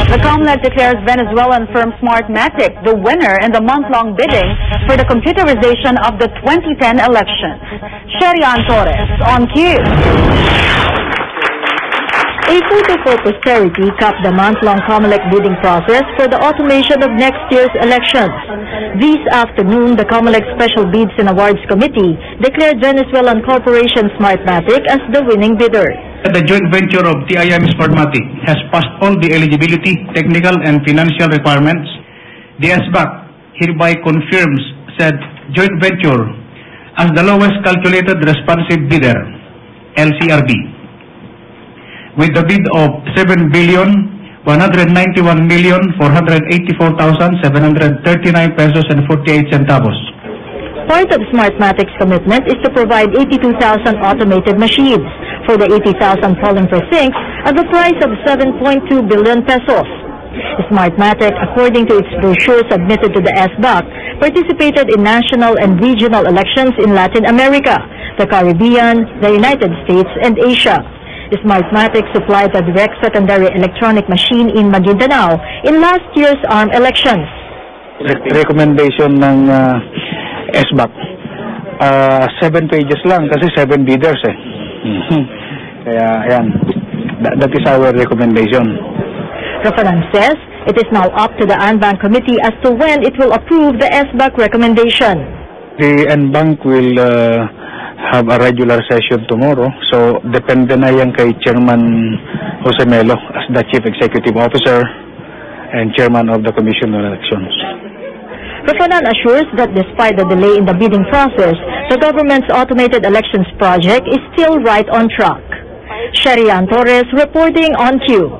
The COMELEC declares Venezuelan firm Smartmatic the winner in the month-long bidding for the computerization of the 2010 elections. Sherian Torres on Q. A Photo for Posterity capped the month-long COMELEC bidding process for the automation of next year's elections. This afternoon, the COMELEC Special Bids and Awards Committee declared Venezuelan corporation Smartmatic as the winning bidder. The joint venture of TIM Smartmatic has passed all the eligibility, technical and financial requirements. The SBAC hereby confirms said joint venture as the lowest calculated responsive bidder, LCRB, with the bid of 7,191,484,739 pesos and 48 centavos. Part of Smartmatic's commitment is to provide 82,000 automated machines for the 80,000 polling precincts at the price of 7.2 billion pesos. Smartmatic, according to its brochure submitted to the SBAC, participated in national and regional elections in Latin America, the Caribbean, the United States, and Asia. Smartmatic supplied a direct secondary electronic machine in Maguindanao in last year's ARM elections. Recommendation ng SBAC, 7 pages lang kasi 7 bidders eh. Kaya ayan, that is our recommendation. Rafalan says it is now up to the ANBANC committee as to when it will approve the SBAC recommendation. The ANBANC will have a regular session tomorrow, so depende na yan kay Chairman Jose Melo as the Chief Executive Officer and Chairman of the Commission on Elections. Rafalan assures that despite the delay in the bidding process, the government's automated elections project is still right on track. Sherian Torres reporting on Q.